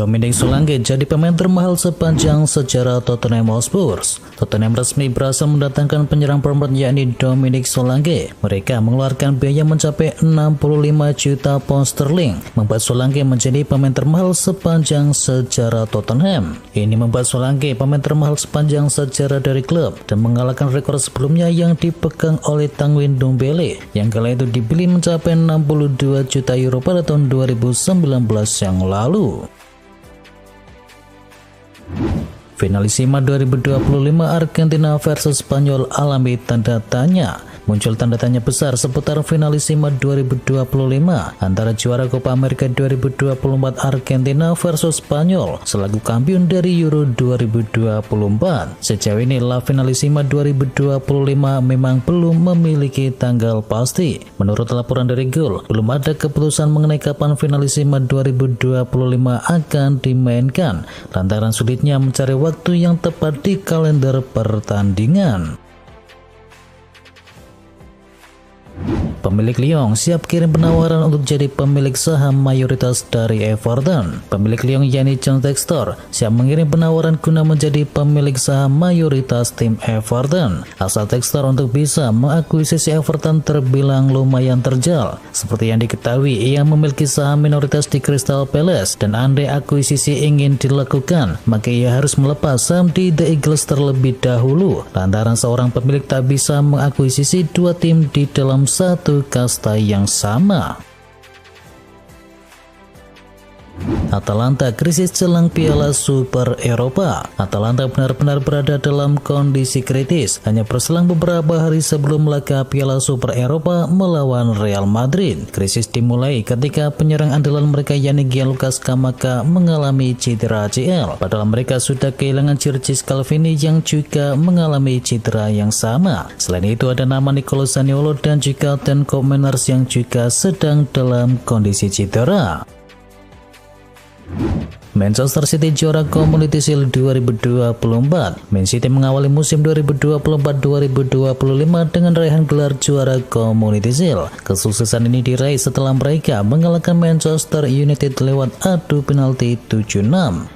Dominic Solanke jadi pemain termahal sepanjang sejarah Tottenham Hotspur. Tottenham resmi berhasil mendatangkan penyerang Bournemouth yakni Dominic Solanke. Mereka mengeluarkan biaya mencapai 65 juta pound sterling, membuat Solanke menjadi pemain termahal sepanjang sejarah Tottenham. Ini membuat Solanke pemain termahal sepanjang sejarah dari klub dan mengalahkan rekor sebelumnya yang dipegang oleh Tanguy Ndombele yang kala itu dibeli mencapai 62 juta euro pada tahun 2019 yang lalu. Finalisima 2025 Argentina versus Spanyol alami tanda tanya. Muncul tanda tanya besar seputar Finalisima 2025 antara juara Copa America 2024 Argentina versus Spanyol selaku kampiun dari Euro 2024. Sejauh ini La Finalisima 2025 memang belum memiliki tanggal pasti. Menurut laporan dari Goal, belum ada keputusan mengenai kapan Finalisima 2025 akan dimainkan lantaran sulitnya mencari waktu yang tepat di kalender pertandingan. Pemilik Lyon siap kirim penawaran untuk jadi pemilik saham mayoritas dari Everton. Pemilik Lyon yakni John Textor siap mengirim penawaran guna menjadi pemilik saham mayoritas tim Everton. Asal Textor untuk bisa mengakuisisi Everton terbilang lumayan terjal. Seperti yang diketahui, ia memiliki saham minoritas di Crystal Palace dan andai akuisisi ingin dilakukan, maka ia harus melepas saham di The Eagles terlebih dahulu. Lantaran seorang pemilik tak bisa mengakuisisi dua tim di dalam satu kasta yang sama. Atalanta krisis jelang Piala Super Eropa. Atalanta benar-benar berada dalam kondisi kritis hanya berselang beberapa hari sebelum laga Piala Super Eropa melawan Real Madrid. Krisis dimulai ketika penyerang andalan mereka yakni Gianluca Scamacca mengalami cedera ACL. Padahal mereka sudah kehilangan Giorgis Calvini yang juga mengalami cedera yang sama. Selain itu ada nama Nicolo Zaniolo dan juga Dan Koopmeiners yang juga sedang dalam kondisi cedera. Manchester City juara Community Shield 2024. Man City mengawali musim 2024-2025 dengan raihan gelar juara Community Shield. Kesuksesan ini diraih setelah mereka mengalahkan Manchester United lewat adu penalti 7-6.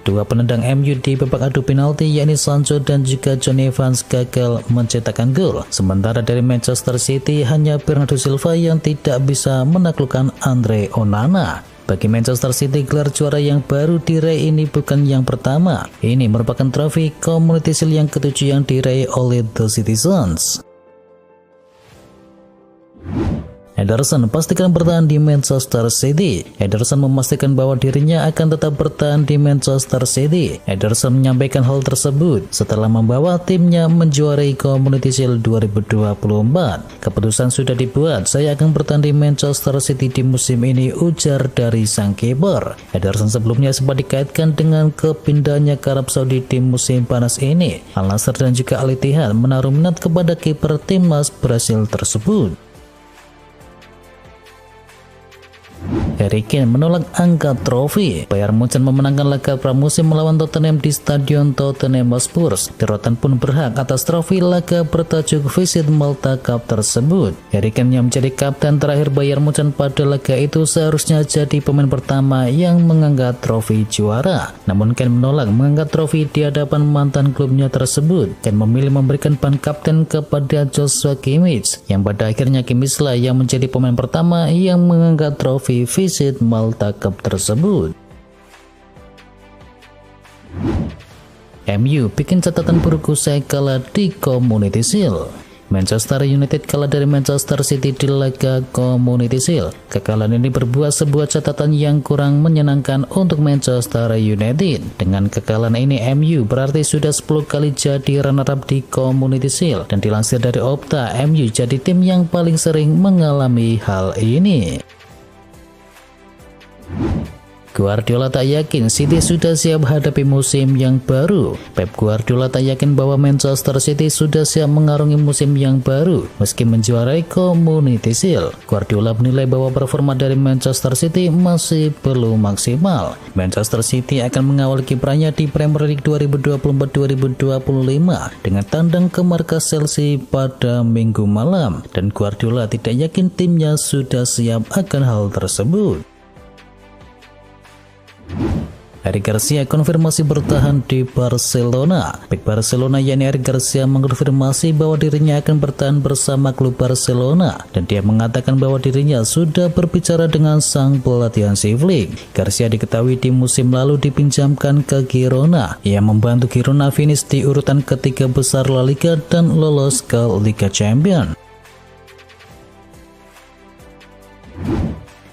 Dua penendang MU di babak adu penalti yakni Sancho dan juga John Evans gagal mencetakkan gol. Sementara dari Manchester City hanya Bernardo Silva yang tidak bisa menaklukkan Andre Onana. Bagi Manchester City, gelar juara yang baru diraih ini bukan yang pertama. Ini merupakan trofi Community Shield yang ketujuh yang diraih oleh The Citizens. Ederson pastikan bertahan di Manchester City. Ederson memastikan bahwa dirinya akan tetap bertahan di Manchester City. Ederson menyampaikan hal tersebut setelah membawa timnya menjuarai Community Shield 2024. Keputusan sudah dibuat, saya akan bertahan di Manchester City di musim ini, ujar dari sang kiper. Ederson sebelumnya sempat dikaitkan dengan kepindahannya ke Arab Saudi di musim panas ini. Al Nassr dan juga Al Ittihad menaruh minat kepada kiper timnas Brasil tersebut. Harry Kane menolak angkat trofi. Bayern Munchen memenangkan laga pramusim melawan Tottenham di Stadion Tottenham Hotspur. Derotan pun berhak atas trofi laga bertajuk Visit Malta Cup tersebut. Harry Kane yang menjadi kapten terakhir Bayern Munchen pada laga itu seharusnya jadi pemain pertama yang mengangkat trofi juara. Namun Kane menolak mengangkat trofi di hadapan mantan klubnya tersebut. Kane memilih memberikan ban kapten kepada Joshua Kimmich, yang pada akhirnya Kimmich lah yang menjadi pemain pertama yang mengangkat trofi Visit Malta Cup tersebut. MU bikin catatan buruk usai kalah di Community Shield. Manchester United kalah dari Manchester City di laga Community Shield. Kekalahan ini berbuah sebuah catatan yang kurang menyenangkan untuk Manchester United. Dengan kekalahan ini, MU berarti sudah 10 kali jadi runner-up di Community Shield. Dan dilansir dari Opta, MU jadi tim yang paling sering mengalami hal ini. Guardiola tak yakin City sudah siap hadapi musim yang baru. Pep Guardiola tak yakin bahwa Manchester City sudah siap mengarungi musim yang baru meski menjuarai Community Shield. Guardiola menilai bahwa performa dari Manchester City masih belum maksimal. Manchester City akan mengawal kiprahnya di Premier League 2024-2025 dengan tandang ke markas Chelsea pada Minggu malam, dan Guardiola tidak yakin timnya sudah siap akan hal tersebut. Eric Garcia konfirmasi bertahan di Barcelona. Bek Barcelona yakni Eric Garcia mengkonfirmasi bahwa dirinya akan bertahan bersama klub Barcelona, dan dia mengatakan bahwa dirinya sudah berbicara dengan sang pelatih Hansi Flick. Garcia diketahui di musim lalu dipinjamkan ke Girona. Ia membantu Girona finish di urutan ketiga besar La Liga dan lolos ke Liga Champions.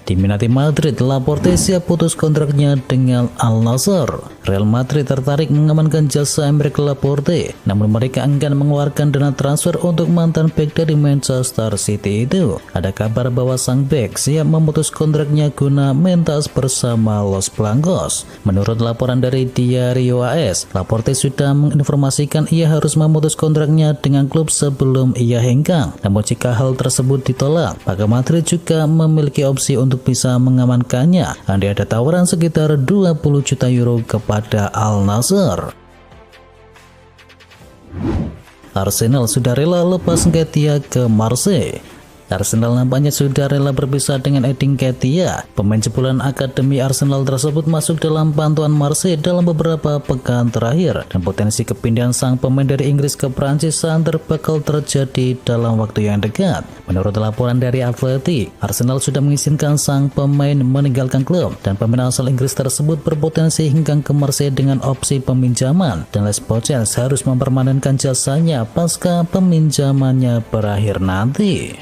Diminati Madrid, Laporte siap putus kontraknya dengan Al Nassr. Real Madrid tertarik mengamankan jasa Aymeric Laporte, namun mereka enggan mengeluarkan dana transfer untuk mantan bek dari Manchester City itu. Ada kabar bahwa sang bek siap memutus kontraknya guna mentas bersama Los Blancos. Menurut laporan dari Diario AS, Laporte sudah menginformasikan ia harus memutus kontraknya dengan klub sebelum ia hengkang. Namun jika hal tersebut ditolak, maka Madrid juga memiliki opsi untuk bisa mengamankannya. Andai ada tawaran sekitar 20 juta euro kepada Al Nassr. Arsenal sudah rela lepas Nketiah ke Marseille. Arsenal nampaknya sudah rela berpisah dengan Edin Nketiah. Pemain jebolan akademi Arsenal tersebut masuk dalam pantauan Marseille dalam beberapa pekan terakhir, dan potensi kepindahan sang pemain dari Inggris ke Prancis santer bakal terjadi dalam waktu yang dekat. Menurut laporan dari Athletic, Arsenal sudah mengizinkan sang pemain meninggalkan klub, dan pemain asal Inggris tersebut berpotensi hingga ke Marseille dengan opsi peminjaman, dan Les Pochels harus mempermanenkan jasanya pasca peminjamannya berakhir nanti.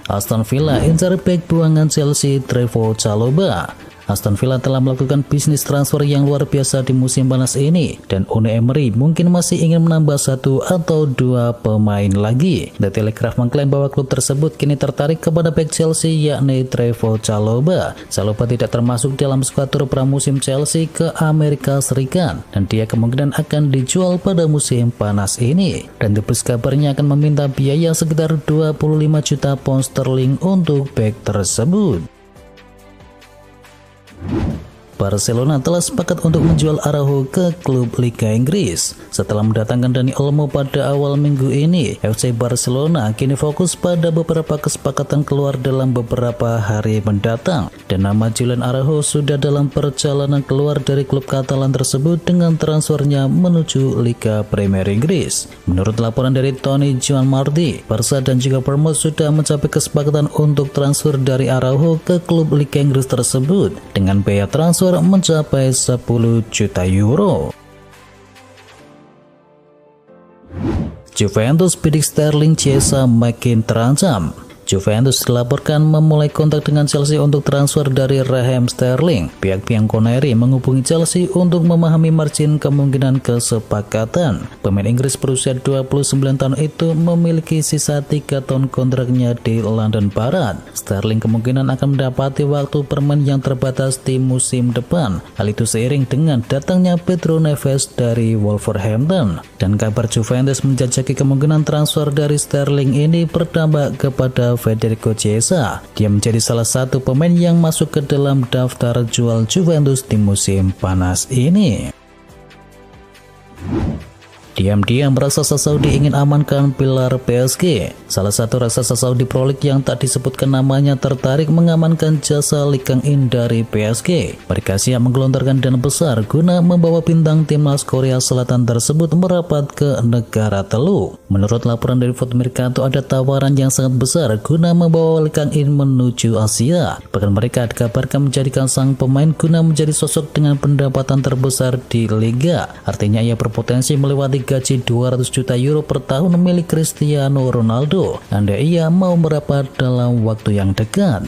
Aston Villa incar bek buangan Chelsea Trevoh Chalobah. Aston Villa telah melakukan bisnis transfer yang luar biasa di musim panas ini, dan Unai Emery mungkin masih ingin menambah 1 atau 2 pemain lagi. The Telegraph mengklaim bahwa klub tersebut kini tertarik kepada bek Chelsea yakni Trevoh Chalobah. Chalobah tidak termasuk dalam skuad tur pramusim Chelsea ke Amerika Serikat, dan dia kemungkinan akan dijual pada musim panas ini. Dan The Blues kabarnya akan meminta biaya sekitar 25 juta pound sterling untuk bek tersebut. Barcelona telah sepakat untuk menjual Araujo ke klub Liga Inggris. Setelah mendatangkan Dani Olmo pada awal minggu ini, FC Barcelona kini fokus pada beberapa kesepakatan keluar dalam beberapa hari mendatang, dan nama Julian Araujo sudah dalam perjalanan keluar dari klub Katalan tersebut dengan transfernya menuju Liga Premier Inggris. Menurut laporan dari Tony Joan Marti, Barca dan juga Bournemouth sudah mencapai kesepakatan untuk transfer dari Araujo ke klub Liga Inggris tersebut dengan biaya transfer mencapai 10 juta euro. Juventus bidik Sterling Chiesa makin terancam. Juventus dilaporkan memulai kontak dengan Chelsea untuk transfer dari Raheem Sterling. Pihak Bianconeri menghubungi Chelsea untuk memahami margin kemungkinan kesepakatan. Pemain Inggris berusia 29 tahun itu memiliki sisa 3 tahun kontraknya di London Barat. Sterling kemungkinan akan mendapati waktu bermain yang terbatas di musim depan. Hal itu seiring dengan datangnya Pedro Neves dari Wolverhampton. Dan kabar Juventus menjajaki kemungkinan transfer dari Sterling ini berdampak kepada Federico Chiesa. Dia menjadi salah satu pemain yang masuk ke dalam daftar jual Juventus di musim panas ini. Diam-diam raksasa Saudi ingin amankan pilar PSG. Salah satu raksasa Saudi Pro League yang tak disebutkan namanya tertarik mengamankan jasa Lee Kang-in dari PSG. Mereka siap menggelontorkan dana besar guna membawa bintang timnas Korea Selatan tersebut merapat ke negara Teluk. Menurut laporan dari Foot Mercato, ada tawaran yang sangat besar guna membawa Lee Kang-in menuju Asia. Bahkan mereka dikabarkan menjadikan sang pemain guna menjadi sosok dengan pendapatan terbesar di Liga. Artinya ia berpotensi melewati gaji 200 juta euro per tahun milik Cristiano Ronaldo, andai ia mau merapat dalam waktu yang dekat.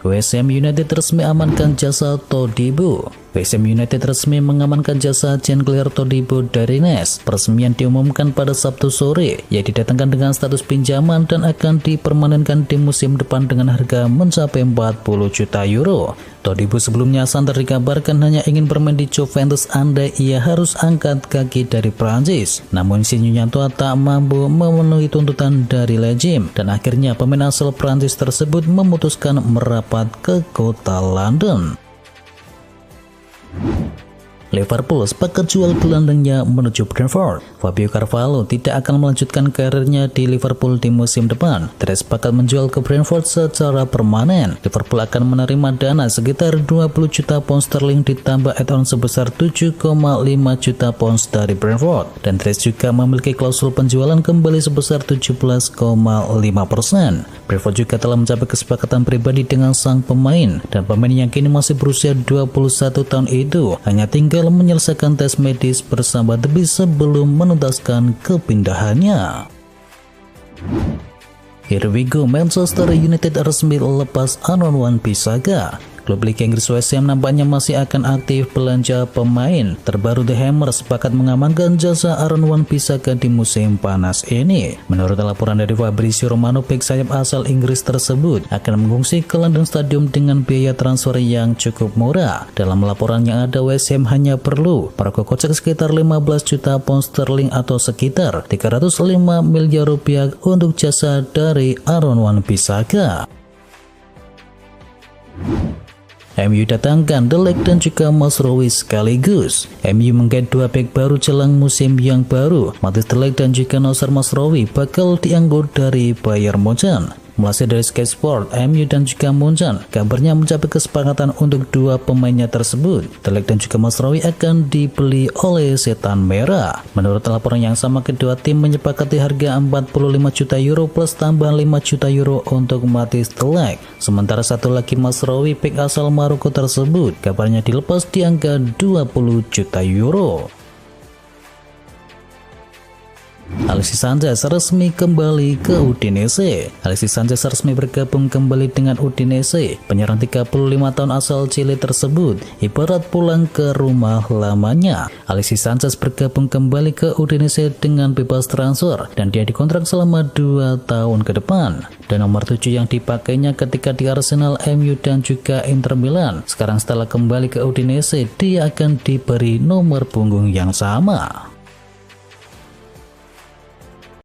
West Ham United resmi amankan jasa Todibo. West Ham United resmi mengamankan jasa Jean-Claire Todibo dari Nice. Peresmian diumumkan pada Sabtu sore. Ia didatangkan dengan status pinjaman dan akan dipermanenkan di musim depan dengan harga mencapai 40 juta euro. Todibo sebelumnya santer dikabarkan hanya ingin bermain di Juventus andai ia harus angkat kaki dari Prancis. Namun insinyurnya tua tak mampu memenuhi tuntutan dari Legim, dan akhirnya pemain asal Prancis tersebut memutuskan merapat ke kota London. Liverpool sepakat jual gelandangnya menuju Brentford. Fabio Carvalho tidak akan melanjutkan karirnya di Liverpool di musim depan. Tidak sepakat menjual ke Brentford secara permanen. Liverpool akan menerima dana sekitar 20 juta pound sterling ditambah add-on sebesar 7,5 juta pound dari Brentford. Dan Tres juga memiliki klausul penjualan kembali sebesar 17,5%. Brentford juga telah mencapai kesepakatan pribadi dengan sang pemain, dan pemain yang kini masih berusia 21 tahun itu hanya tinggal menyelesaikan tes medis bersama The Bees sebelum menuntaskan kepindahannya. Here we go, Manchester United resmi lepas Aaron Wan-Bissaka. Klub Liga Inggris West Ham nampaknya masih akan aktif belanja pemain. Terbaru The Hammers sepakat mengamankan jasa Aaron Wan-Bissaka di musim panas ini. Menurut laporan dari Fabrizio Romano, bek sayap asal Inggris tersebut akan mengungsi ke London Stadium dengan biaya transfer yang cukup murah. Dalam laporan yang ada, West Ham hanya perlu merogoh kocek sekitar 15 juta pound sterling atau sekitar 305 miliar rupiah untuk jasa dari Aaron Wan-Bissaka. MU datangkan De Ligt dan juga Mazraoui sekaligus. MU menggait dua bek baru jelang musim yang baru. Matthijs De Ligt dan juga Noussair Mazraoui bakal dianggut dari Bayern Munchen. Melansir dari Sky Sport, MU dan juga Munchen kabarnya mencapai kesepakatan untuk dua pemainnya tersebut. De Ligt dan juga Mazraoui akan dibeli oleh Setan Merah. Menurut laporan yang sama, kedua tim menyepakati harga 45 juta euro plus tambahan 5 juta euro untuk Matthijs De Ligt. Sementara satu lagi Mazraoui, bek asal Maroko tersebut, kabarnya dilepas di angka 20 juta euro. Alexis Sanchez resmi kembali ke Udinese. Alexis Sanchez resmi bergabung kembali dengan Udinese. Penyerang 35 tahun asal Chile tersebut ibarat pulang ke rumah lamanya. Alexis Sanchez bergabung kembali ke Udinese dengan bebas transfer dan dia dikontrak selama 2 tahun ke depan. Dan nomor 7 yang dipakainya ketika di Arsenal, MU dan juga Inter Milan. Sekarang setelah kembali ke Udinese, dia akan diberi nomor punggung yang sama.